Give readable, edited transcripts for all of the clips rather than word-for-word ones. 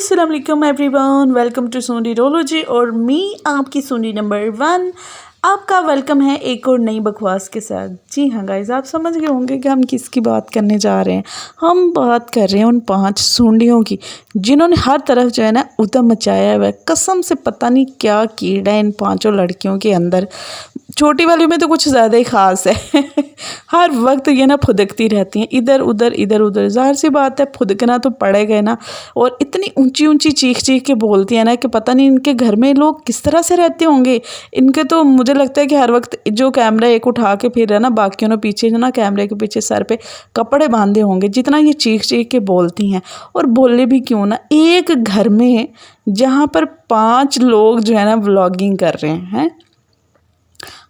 अस्सलाम वालेकुम everyone, welcome to Soni रोलॉजी और मी आपकी सोनी नंबर 1 आपका वेलकम है एक और नई बकवास के साथ। जी हाँ गाइस, आप समझ गए होंगे कि हम किसकी बात करने जा रहे हैं। हम बात कर रहे हैं उन 5 सूंडियों की जिन्होंने हर तरफ जो है ना उधम मचाया हुआ है। कसम से पता नहीं क्या कीड़ा है इन 5 लड़कियों के अंदर। छोटी वाली में तो कुछ ज़्यादा ही ख़ास है हर वक्त ये ना फुदकती रहती हैं इधर उधर। ज़ाहिर सी बात है, फुदकना तो पड़ेगा ना। और इतनी ऊंची ऊंची चीख के बोलती है ना कि पता नहीं इनके घर में लोग किस तरह से रहते होंगे। इनके तो मुझे लगता है कि हर वक्त जो कैमरा एक उठा के फिर है ना, बाकियों ने पीछे ना कैमरे के पीछे सर पे कपड़े बांधे होंगे, जितना ये चीख के बोलती हैं। और बोले भी क्यों ना, एक घर में जहाँ पर 5 लोग जो है ना व्लॉगिंग कर रहे हैं।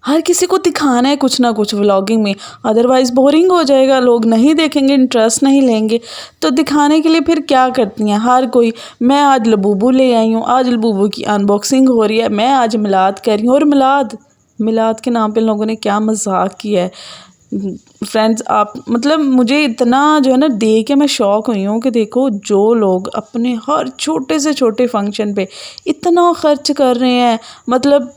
हर किसी को दिखाना है कुछ ना कुछ व्लॉगिंग में, अदरवाइज़ बोरिंग हो जाएगा, लोग नहीं देखेंगे, इंटरेस्ट नहीं लेंगे। तो दिखाने के लिए फिर क्या करती हैं हर कोई, मैं आज लबूबू ले आई हूँ, आज लबूबू की अनबॉक्सिंग हो रही है, मैं आज मिलाद कर रही हूँ। और मिलाद के नाम पे लोगों ने क्या मजाक किया है फ्रेंड्स। आप मतलब मुझे इतना जो है ना देख के मैं शॉक हुई हूँ कि देखो जो लोग अपने हर छोटे से छोटे फंक्शन पे इतना खर्च कर रहे हैं, मतलब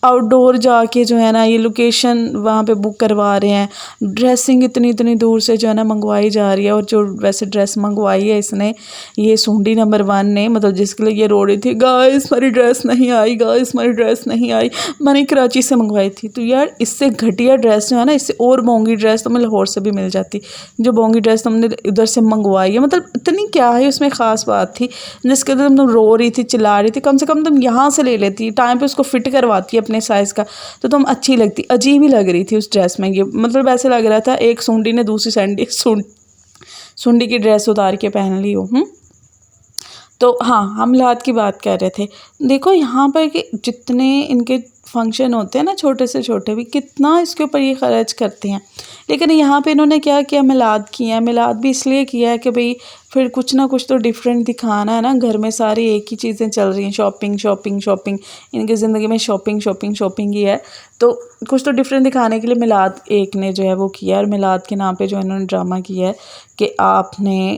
आउटडोर जाके जो है ना ये लोकेशन वहाँ पे बुक करवा रहे हैं, ड्रेसिंग इतनी दूर से जो है ना मंगवाई जा रही है। और जो वैसे ड्रेस मंगवाई है इसने, ये सूंडी नंबर 1 ने, मतलब जिसके लिए ये रो रही थी, गाइस हमारी ड्रेस नहीं आई, गाइस हमारी ड्रेस नहीं आई, मैंने कराची से मंगवाई थी। तो यार इससे घटिया ड्रेस जो है ना, इससे और महंगी ड्रेस तो मैं लाहौर से भी मिल जाती। जो महंगी ड्रेस तुमने इधर से मंगवाई है, मतलब इतनी क्या है उसमें ख़ास बात थी जिसके लिए तुम रो रही थी, चिल्ला रही थी। कम से कम तुम यहाँ से ले लेती, टाइम पे उसको फिट करवाती अपने साइज़ का, तो तुम अच्छी लगती। अजीब ही लग रही थी उस ड्रेस में ये, मतलब ऐसे लग रहा था एक सूंडी ने दूसरी सूंडी की ड्रेस उतार के पहन ली हो। तो हाँ, हम मिलाद की बात कर रहे थे। देखो यहाँ पर कि जितने इनके फंक्शन होते हैं ना, छोटे से छोटे भी, कितना इसके ऊपर ये खर्च करते हैं। लेकिन यहाँ पे इन्होंने क्या किया, मिलाद किया है। मिलाद भी इसलिए किया है कि भाई फिर कुछ ना कुछ तो डिफरेंट दिखाना है ना। घर में सारी एक ही चीज़ें चल रही हैं, शॉपिंग। इनकी ज़िंदगी में शॉपिंग ही है। तो कुछ तो डिफरेंट दिखाने के लिए मिलाद एक ने जो है वो किया। और मिलाद के नाम पर जो इन्होंने ड्रामा किया है कि आपने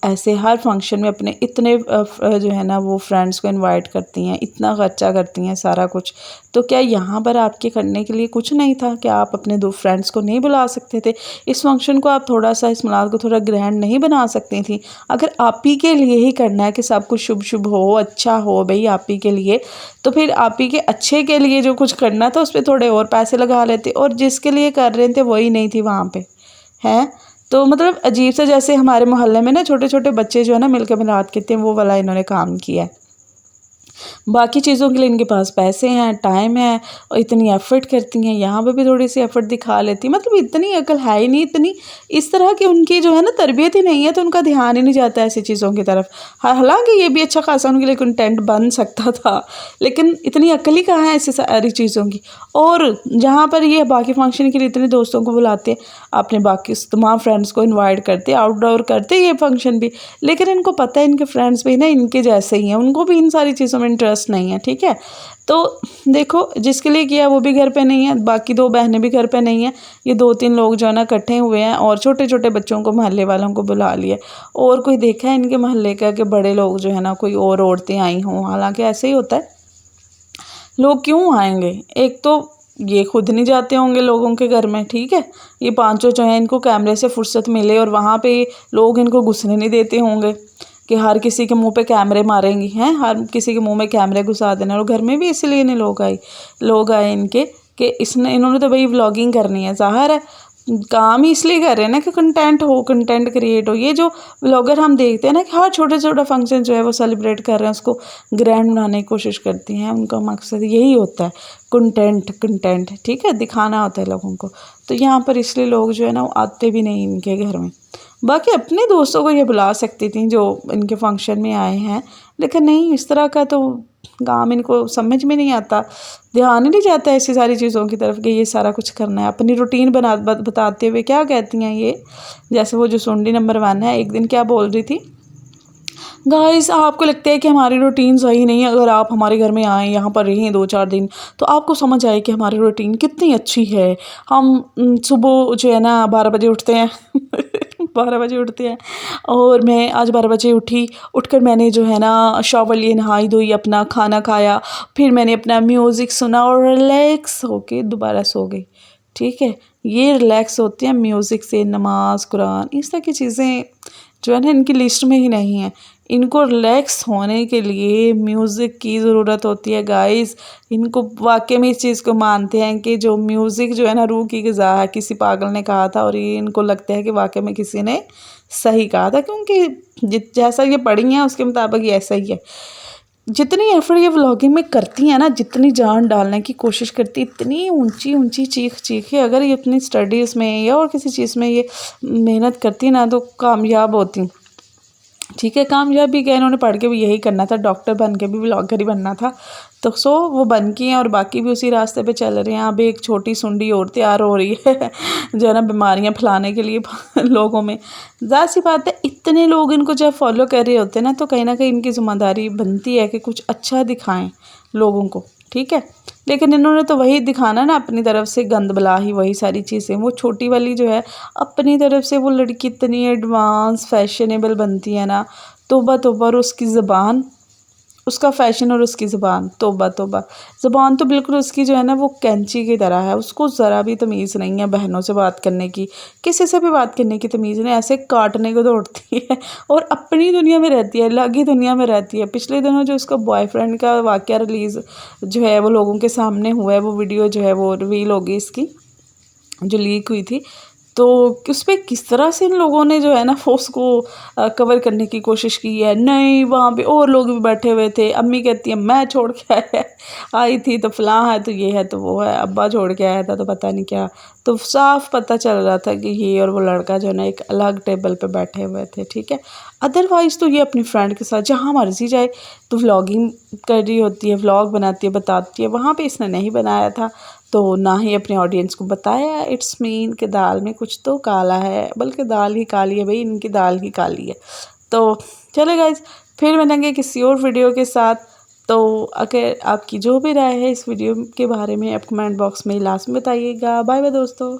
ऐसे हर फंक्शन में अपने इतने जो है ना वो फ्रेंड्स को इनवाइट करती हैं, इतना खर्चा करती हैं सारा कुछ। तो क्या यहाँ पर आपके करने के लिए कुछ नहीं था? क्या आप अपने 2 फ्रेंड्स को नहीं बुला सकते थे? इस फंक्शन को आप थोड़ा सा, इस मिलाद को थोड़ा ग्रैंड नहीं बना सकती थी? अगर आप ही के लिए ही करना है कि सब कुछ शुभ हो, अच्छा हो भाई आप ही के लिए, तो फिर आप ही के अच्छे के लिए जो कुछ करना था उस पर थोड़े और पैसे लगा लेते। और जिसके लिए कर रहे थे वही नहीं थी वहाँ पे, हैं। तो मतलब अजीब सा, जैसे हमारे मोहल्ले में ना छोटे छोटे बच्चे जो है ना मिलकर मिलाद कहते हैं, वो वाला इन्होंने काम किया है। बाकी चीज़ों के लिए इनके पास पैसे हैं, टाइम है, और इतनी एफ़र्ट करती हैं, यहाँ पे भी थोड़ी सी एफ़र्ट दिखा लेती, मतलब इतनी अकल है ही नहीं, इतनी इस तरह की उनकी जो है ना तरबियत ही नहीं है, तो उनका ध्यान ही नहीं जाता ऐसी चीज़ों की तरफ। हालांकि ये भी अच्छा खासा उनके लिए कंटेंट बन सकता था, लेकिन इतनी अकल ही कहाँ है ऐसी सारी चीज़ों की। और जहाँ पर ये बाकी फंक्शन के लिए इतने दोस्तों को बुलाते, अपने बाकी तमाम फ्रेंड्स को इन्वाइट करते, आउटडोर करते ये फंक्शन भी, लेकिन इनको पता है इनके फ्रेंड्स भी ना इनके जैसे ही हैं, उनको भी इन सारी चीज़ों में इंटरेस्ट नहीं है, ठीक है। तो देखो जिसके लिए किया वो भी घर पे नहीं है, बाकी 2 बहनें भी घर पे नहीं है, ये 2-3 लोग जो है ना इकट्ठे हुए हैं और छोटे छोटे बच्चों को, मोहल्ले वालों को बुला लिया। और कोई देखा है इनके मोहल्ले का कि बड़े लोग जो है ना कोई और औरतें आई हों? हालांकि ऐसे ही होता है, लोग क्यों आएंगे? एक तो ये खुद नहीं जाते होंगे लोगों के घर में, ठीक है। ये 5 जो हैं इनको कैमरे से फुर्सत मिले और वहाँ पे लोग इनको घुसने नहीं देते होंगे कि हर किसी के मुंह पे कैमरे मारेंगी, हैं, हर किसी के मुंह में कैमरे घुसा देना। और घर में भी इसलिए नहीं लोग आए इनके कि इन्होंने तो भाई व्लॉगिंग करनी है, ज़ाहिर है काम ही इसलिए कर रहे हैं ना कि कंटेंट क्रिएट हो। ये जो व्लॉगर हम देखते हैं ना कि हर छोटा छोटा फंक्शन जो है वो सेलिब्रेट कर रहे हैं, उसको ग्रैंड बनाने की कोशिश करती हैं, उनका मकसद यही होता है, कंटेंट, ठीक है, दिखाना होता है लोगों को। तो यहाँ पर इसलिए लोग जो है ना वो आते भी नहीं इनके घर में। बाकी अपने दोस्तों को ये बुला सकती थी जो इनके फंक्शन में आए हैं, लेकिन नहीं, इस तरह का तो काम इनको समझ में नहीं आता, ध्यान ही नहीं जाता ऐसी सारी चीज़ों की तरफ कि ये सारा कुछ करना है। अपनी रूटीन बताते हुए क्या कहती हैं ये, जैसे वो जो सूंडी नंबर 1 है, एक दिन क्या बोल रही थी, गाइस आपको लगता है कि हमारी रूटीन सही नहीं है, अगर आप हमारे घर में आएँ, यहाँ पर रहें 2-4 दिन, तो आपको समझ आए कि हमारी रूटीन कितनी अच्छी है। हम सुबह जो है ना 12 बजे उठते हैं 12 बजे उठते हैं। और मैं आज 12 बजे उठी, उठकर मैंने जो है ना शॉवर लिए, नहाई धोई, अपना खाना खाया, फिर मैंने अपना म्यूज़िक सुना और रिलैक्स होके दोबारा सो गई। ठीक है, ये रिलैक्स होते हैं म्यूज़िक से, नमाज कुरान इस तरह की चीज़ें जो है ना इनकी लिस्ट में ही नहीं है। इनको रिलैक्स होने के लिए म्यूज़िक की ज़रूरत होती है गाइस। इनको वाकई में इस चीज़ को मानते हैं कि जो म्यूज़िक जो है ना रूह की ग़िज़ा है, किसी पागल ने कहा था और ये इनको लगता है कि वाकई में किसी ने सही कहा था, क्योंकि जैसा ये पढ़ी हैं उसके मुताबिक ये ऐसा ही है। जितनी एफर्ट ये व्लॉगिंग में करती हैं ना, जितनी जान डालने की कोशिश करती, इतनी ऊंची ऊंची चीख चीखे, अगर ये अपनी स्टडीज़ में या और किसी चीज़ में ये मेहनत करती ना तो कामयाब होती। ठीक है, कामयाब भी क्या, इन्होंने पढ़ के भी यही करना था, डॉक्टर बन के भी व्लॉगर ही बनना था। तो वो बन की हैं और बाकी भी उसी रास्ते पे चल रहे हैं। अब एक छोटी सुंडी और तैयार हो रही है जो है ना बीमारियाँ फैलाने के लिए लोगों में। ज़ाहिर सी बात है, इतने लोग इनको जब फॉलो कर रहे होते हैं ना तो कहीं ना कहीं इनकी ज़िम्मेदारी बनती है कि कुछ अच्छा दिखाएं लोगों को। ठीक है, लेकिन इन्होंने तो वही दिखाना ना अपनी तरफ से, गंद बला ही वही सारी चीज़ें। वो छोटी वाली जो है अपनी तरफ से, वो लड़की इतनी एडवांस फैशनेबल बनती है ना, तौबा तौबा। और उसकी ज़बान, उसका फ़ैशन और उसकी ज़बान, तौबा तौबा। ज़बान तो बिल्कुल उसकी जो है ना वो कैंची की तरह है, उसको ज़रा भी तमीज़ नहीं है बहनों से बात करने की, किसी से भी बात करने की तमीज़ नहीं, ऐसे काटने को दौड़ती है और अपनी दुनिया में रहती है, अलग ही दुनिया में रहती है। पिछले दिनों जो उसका बॉयफ्रेंड का वाक़या रिलीज़ जो है वो लोगों के सामने हुआ है, वो वीडियो जो है वो रिवील होगी इसकी, जो लीक हुई थी, तो उस पे किस तरह से इन लोगों ने जो है ना वो उसको कवर करने की कोशिश की है। नहीं, वहाँ पे और लोग भी बैठे हुए थे। अम्मी कहती है मैं छोड़ के आई थी तो फ़लाँ है तो ये है तो वो है, अब्बा छोड़ के आया था तो पता नहीं क्या। तो साफ पता चल रहा था कि ये और वो लड़का जो है ना एक अलग टेबल पे बैठे हुए थे। ठीक है, अदरवाइज़ तो ये अपनी फ्रेंड के साथ जहाँ मर्जी जाए, तो व्लॉगिंग कर रही होती है, व्लॉग बनाती है, बताती है। वहाँ पे इसने नहीं बनाया था, तो ना ही अपने ऑडियंस को बताया इट्स मीन कि दाल में कुछ तो काला है, बल्कि दाल ही काली है भाई, इनकी दाल ही काली है। तो चलो गाइज़, फिर मिलेंगे किसी और वीडियो के साथ। तो अगर आपकी जो भी राय है इस वीडियो के बारे में आप कमेंट बॉक्स में लास्ट में बताइएगा। बाय बाय दोस्तों।